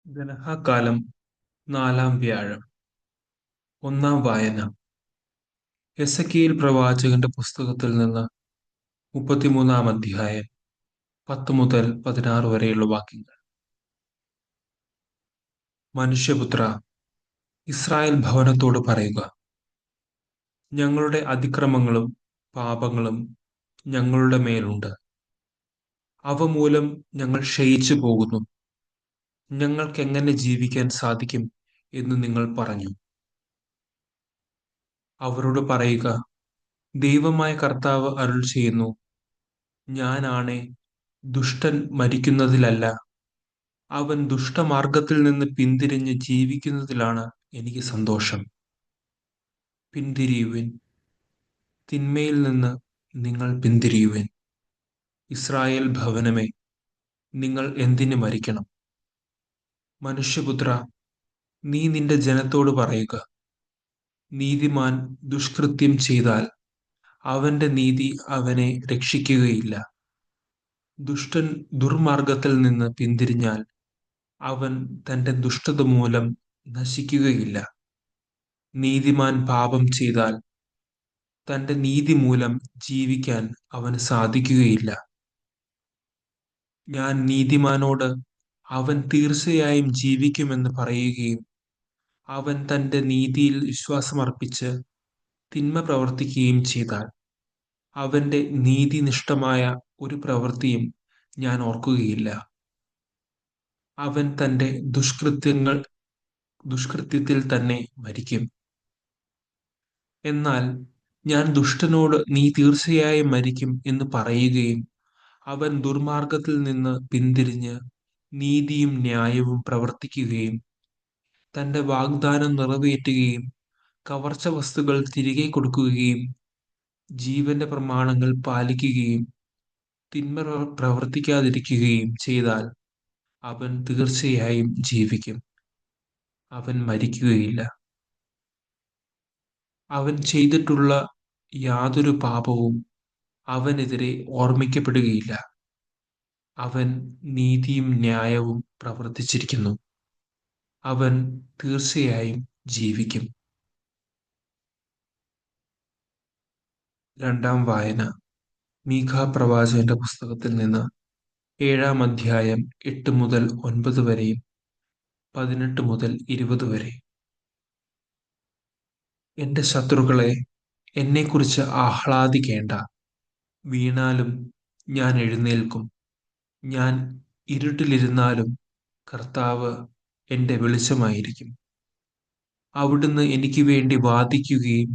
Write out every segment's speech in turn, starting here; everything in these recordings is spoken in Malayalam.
ഗണഹാകാലം നാലാം വ്യാഴം. ഒന്നാം വായന എസെക്കിയേൽ പ്രവാചകന്റെ പുസ്തകത്തിൽ നിന്ന് 33-ാം അധ്യായം 10 മുതൽ 16 വരെയുള്ള വാക്യങ്ങൾ. മനുഷ്യപുത്ര, ഇസ്രായേൽ ഭവനത്തോട് പറയുക, ഞങ്ങളുടെ അതിക്രമങ്ങളും പാപങ്ങളും ഞങ്ങളുടെ മേലുണ്ട്. അവ മൂലം ഞങ്ങൾ ക്ഷയിച്ചു പോകുന്നു. ഞങ്ങൾക്കെങ്ങനെ ജീവിക്കാൻ സാധിക്കും എന്ന് നിങ്ങൾ പറഞ്ഞു. അവരോട് പറയുക, ദൈവമായ കർത്താവ് അരുൾ ചെയ്യുന്നു, ഞാനാണേ, ദുഷ്ടൻ മരിക്കുന്നതിലല്ല, അവൻ ദുഷ്ടമാർഗത്തിൽ നിന്ന് പിന്തിരിഞ്ഞ് ജീവിക്കുന്നതിലാണ് എനിക്ക് സന്തോഷം. പിന്തിരിയുവിൻ, തിന്മയിൽ നിന്ന് നിങ്ങൾ പിന്തിരിയുവിൻ. ഇസ്രായേൽ ഭവനമേ, നിങ്ങൾ എന്തിന് മരിക്കണം? മനുഷ്യപുത്ര, നീ നിന്റെ ജനത്തോട് പറയുക, നീതിമാൻ ദുഷ്കൃത്യം ചെയ്താൽ അവന്റെ നീതി അവനെ രക്ഷിക്കുകയില്ല. ദുഷ്ടൻ ദുർമാർഗത്തിൽ നിന്ന് പിന്തിരിഞ്ഞാൽ അവൻ തന്റെ ദുഷ്ടത മൂലം നശിക്കുകയില്ല. നീതിമാൻ പാപം ചെയ്താൽ തന്റെ നീതി മൂലം ജീവിക്കാൻ അവന് സാധിക്കുകയില്ല. ഞാൻ നീതിമാനോട് അവൻ തീർച്ചയായും ജീവിക്കുമെന്ന് പറയുകയും അവൻ തന്റെ നീതിയിൽ വിശ്വാസമർപ്പിച്ച് തിന്മ പ്രവർത്തിക്കുകയും ചെയ്താൽ അവന്റെ നീതിനിഷ്ഠമായ ഒരു പ്രവൃത്തിയും ഞാൻ ഓർക്കുകയില്ല. അവൻ തന്റെ ദുഷ്കൃത്യത്തിൽ തന്നെ മരിക്കും. എന്നാൽ ഞാൻ ദുഷ്ടനോട് നീ തീർച്ചയായും മരിക്കും എന്ന് പറയുകയും അവൻ ദുർമാർഗത്തിൽ നിന്ന് പിന്തിരിഞ്ഞ് നീതിയും ന്യായവും പ്രവർത്തിക്കുകയും തന്റെ വാഗ്ദാനം നിറവേറ്റുകയും കവർച്ച വസ്തുക്കൾ തിരികെ കൊടുക്കുകയും ജീവന്റെ പ്രമാണങ്ങൾ പാലിക്കുകയും തിന്മ പ്രവർത്തിക്കാതിരിക്കുകയും ചെയ്താൽ അവൻ തീർച്ചയായും ജീവിക്കും. അവൻ മരിക്കുകയില്ല. അവൻ ചെയ്തിട്ടുള്ള യാതൊരു പാപവും അവനെതിരെ ഓർമ്മിക്കപ്പെടുകയില്ല. അവൻ നീതിയും ന്യായവും പ്രവർത്തിച്ചിരിക്കുന്നു. അവൻ തീർച്ചയായും ജീവിക്കും. രണ്ടാം വായന മീഖാ പ്രവാചകന്റെ പുസ്തകത്തിൽ നിന്ന് 7-ാം അധ്യായം 8 മുതൽ 9 വരെയും 18 മുതൽ 20 വരെ. എന്റെ ശത്രുക്കളെ, എന്നെക്കുറിച്ച് ആഹ്ലാദിക്കേണ്ട. വീണാലും ഞാൻ എഴുന്നേൽക്കും. ഞാൻ ഇരുട്ടിലിരുന്നാലും കർത്താവ് എന്റെ വെളിച്ചമായിരിക്കും. അവിടുന്ന് എനിക്ക് വേണ്ടി വാദിക്കുകയും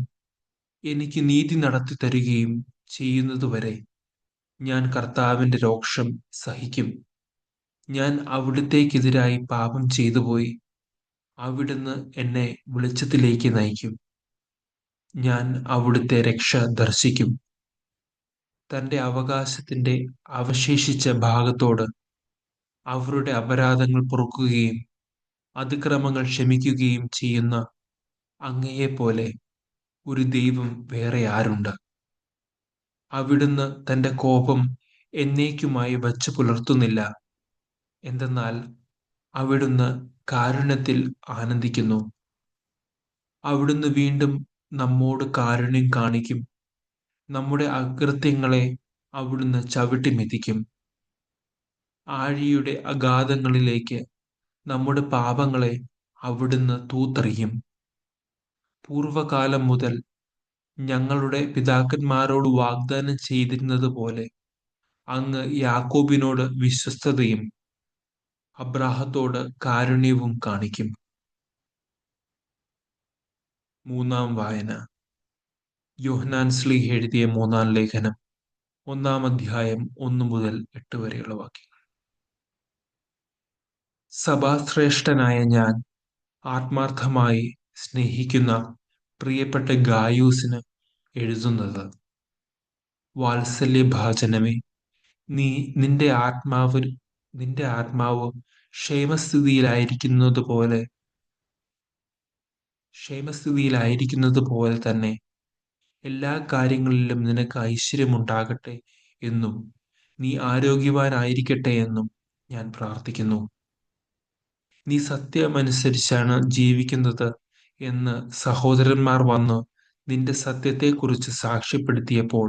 എനിക്ക് നീതി നടത്തി തരികയും ചെയ്യുന്നതുവരെ ഞാൻ കർത്താവിന്റെ രോക്ഷം സഹിക്കും. ഞാൻ അവിടുത്തേക്കെതിരായി പാപം ചെയ്തുപോയി. അവിടുന്ന് എന്നെ വെളിച്ചത്തിലേക്ക് നയിക്കും. ഞാൻ അവിടുത്തെ രക്ഷ ദർശിക്കും. തന്റെ അവകാശത്തിന്റെ അവശേഷിച്ച ഭാഗത്തോട് അവരുടെ അപരാധങ്ങൾ പൊറുക്കുകയും അതിക്രമങ്ങൾ ക്ഷമിക്കുകയും ചെയ്യുന്ന അങ്ങയെപ്പോലെ ഒരു ദൈവം വേറെ ആരുണ്ട്? അവിടുന്ന് തന്റെ കോപം എന്നേക്കുമായി വച്ചു പുലർത്തുന്നില്ല. എന്തെന്നാൽ അവിടുന്ന് കാരുണ്യത്തിൽ ആനന്ദിക്കുന്നു. അവിടുന്ന് വീണ്ടും നമ്മോട് കാരുണ്യം കാണിക്കും. നമ്മുടെ അകൃത്യങ്ങളെ അവിടുന്ന് ചവിട്ടി മെതിക്കും. ആഴിയുടെ അഗാധങ്ങളിലേക്ക് നമ്മുടെ പാപങ്ങളെ അവിടുന്ന് തൂത്തെറിയും. പൂർവകാലം മുതൽ ഞങ്ങളുടെ പിതാക്കന്മാരോട് വാഗ്ദാനം ചെയ്തിരുന്നത് പോലെ അങ്ങ് യാക്കോബിനോട് വിശ്വസ്തതയും അബ്രാഹത്തോട് കാരുണ്യവും കാണിക്കും. മൂന്നാം വായന യോഹന്നാൻ ശ്ലീഹ എഴുതിയ 3-ാം ലേഖനം 1-ാം അധ്യായം 1 മുതൽ 8 വരെയുള്ള വാക്യങ്ങൾ. സഭാശ്രേഷ്ഠനായ ഞാൻ ആത്മാർത്ഥമായി സ്നേഹിക്കുന്ന പ്രിയപ്പെട്ട ഗായൂസിന് എഴുതുന്നത്. വാത്സല്യഭാജനമേ, നീ നിന്റെ ആത്മാവ് ക്ഷേമസ്ഥിതിയിലായിരിക്കുന്നത് പോലെ തന്നെ എല്ലാ കാര്യങ്ങളിലും നിനക്ക് ഐശ്വര്യമുണ്ടാകട്ടെ എന്നും നീ ആരോഗ്യവാനായിരിക്കട്ടെ എന്നും ഞാൻ പ്രാർത്ഥിക്കുന്നു. നീ സത്യമനുസരിച്ചാണ് ജീവിക്കുന്നത് എന്ന് സഹോദരന്മാർ വന്ന് നിന്റെ സത്യത്തെക്കുറിച്ച് സാക്ഷ്യപ്പെടുത്തിയപ്പോൾ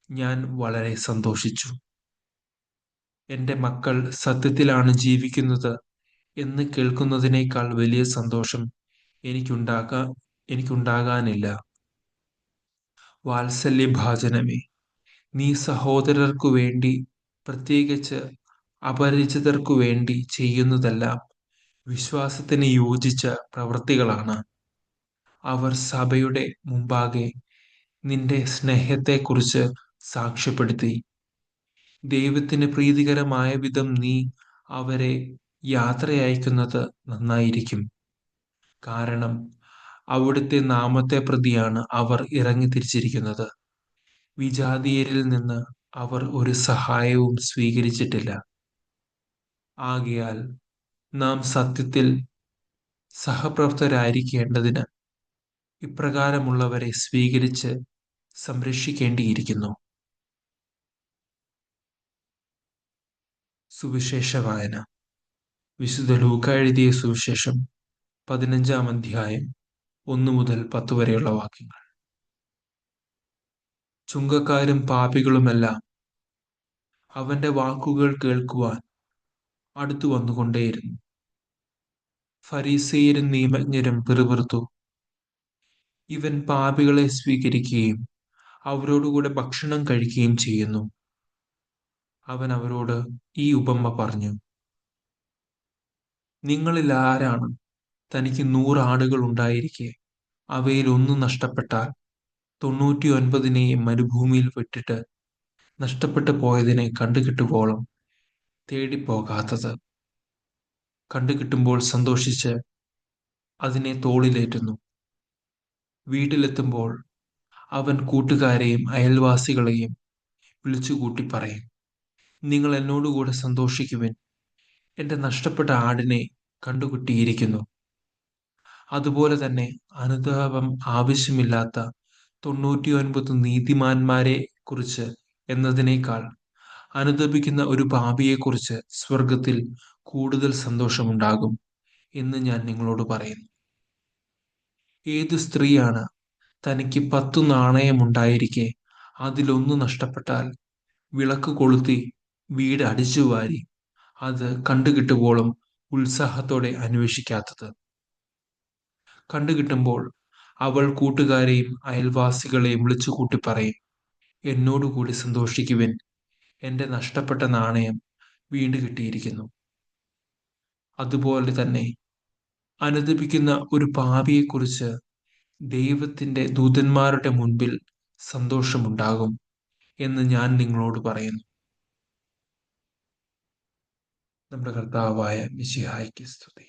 ഞാൻ വളരെ സന്തോഷിച്ചു. എന്റെ മക്കൾ സത്യത്തിലാണ് ജീവിക്കുന്നത് എന്ന് കേൾക്കുന്നതിനേക്കാൾ വലിയ സന്തോഷം എനിക്കുണ്ടാകാ എനിക്കുണ്ടാകാനില്ല. വാത്സല്യഭാജനമേ, നീ സഹോദരർക്കു വേണ്ടി, പ്രത്യേകിച്ച് അപരിചിതർക്കു വേണ്ടി ചെയ്യുന്നതെല്ലാം വിശ്വാസത്തിന് യോജിച്ച പ്രവൃത്തികളാണ്. അവർ സഭയുടെ മുമ്പാകെ നിന്റെ സ്നേഹത്തെക്കുറിച്ച് സാക്ഷ്യപ്പെടുത്തി. ദൈവത്തിന് പ്രീതികരമായ വിധം നീ അവരെ യാത്രയയക്കുന്നത് നന്നായിരിക്കും. കാരണം അവിടുത്തെ നാമത്തെ പ്രതിയാണ് അവർ ഇറങ്ങിത്തിരിച്ചിരിക്കുന്നത്. വിജാതീയരിൽ നിന്ന് അവർ ഒരു സഹായവും സ്വീകരിച്ചിട്ടില്ല. ആകയാൽ നാം സത്യത്തിൽ സഹപ്രവർത്തകരായിരിക്കേണ്ടതിന് ഇപ്രകാരമുള്ളവരെ സ്വീകരിച്ച് സംരക്ഷിക്കേണ്ടിയിരിക്കുന്നു. സുവിശേഷ വായന. വിശുദ്ധ ലൂക്കാ എഴുതിയ സുവിശേഷം 15-ാം അധ്യായം 1 മുതൽ 10 വരെയുള്ള വാക്യങ്ങൾ. ചുങ്കക്കാരും പാപികളുമെല്ലാം അവന്റെ വാക്കുകൾ കേൾക്കുവാൻ അടുത്തു വന്നുകൊണ്ടേയിരുന്നു. ഫരീസേയരും നിയമജ്ഞരും പിറുപിറുത്തു, ഇവൻ പാപികളെ സ്വീകരിക്കുകയും അവരോടുകൂടെ ഭക്ഷണം കഴിക്കുകയും ചെയ്യുന്നു. അവൻ അവരോട് ഈ ഉപമ പറഞ്ഞു. നിങ്ങളിൽ ആരാണ് തനിക്ക് 100 ആടുകൾ ഉണ്ടായിരിക്കെ അവയിൽ ഒന്ന് നഷ്ടപ്പെട്ടാൽ 99നെയും മരുഭൂമിയിൽ വിട്ടിട്ട് നഷ്ടപ്പെട്ടു പോയതിനെ കണ്ടുകിട്ടുവോളം തേടിപ്പോകാത്തത്? കണ്ടുകിട്ടുമ്പോൾ സന്തോഷിച്ച് അതിനെ തോളിലേറ്റുന്നു. വീട്ടിലെത്തുമ്പോൾ അവൻ കൂട്ടുകാരെയും അയൽവാസികളെയും വിളിച്ചുകൂട്ടി പറയും, നിങ്ങൾ എന്നോടുകൂടെ സന്തോഷിക്കുവിൻ, എന്റെ നഷ്ടപ്പെട്ട ആടിനെ കണ്ടുകിട്ടിയിരിക്കുന്നു. അതുപോലെ തന്നെ അനുതാപം ആവശ്യമില്ലാത്ത 99 നീതിമാന്മാരെ കുറിച്ച് എന്നതിനേക്കാൾ അനുതപിക്കുന്ന ഒരു പാപിയെക്കുറിച്ച് സ്വർഗത്തിൽ കൂടുതൽ സന്തോഷമുണ്ടാകും എന്ന് ഞാൻ നിങ്ങളോട് പറയുന്നു. ഏതു സ്ത്രീയാണ് തനിക്ക് 10 നാണയമുണ്ടായിരിക്കെ അതിലൊന്ന് നഷ്ടപ്പെട്ടാൽ വിളക്ക് കൊളുത്തി വീട് അടിച്ചുവാരി അത് കണ്ടുകിട്ടുവോളം ഉത്സാഹത്തോടെ അന്വേഷിക്കാത്തത്? കണ്ടുകിട്ടുമ്പോൾ അവൾ കൂട്ടുകാരെയും അയൽവാസികളെയും വിളിച്ചുകൂട്ടി പറയും, എന്നോടുകൂടി സന്തോഷിക്കുവിൻ, എന്റെ നഷ്ടപ്പെട്ട നാണയം വീണ്ടു കിട്ടിയിരിക്കുന്നു. അതുപോലെ തന്നെ അനുതപിക്കുന്ന ഒരു പാപിയെക്കുറിച്ച് ദൈവത്തിന്റെ ദൂതന്മാരുടെ മുൻപിൽ സന്തോഷമുണ്ടാകും എന്ന് ഞാൻ നിങ്ങളോട് പറയുന്നു. നമ്മുടെ കർത്താവായ മിശിഹായ്ക്ക് സ്തുതി.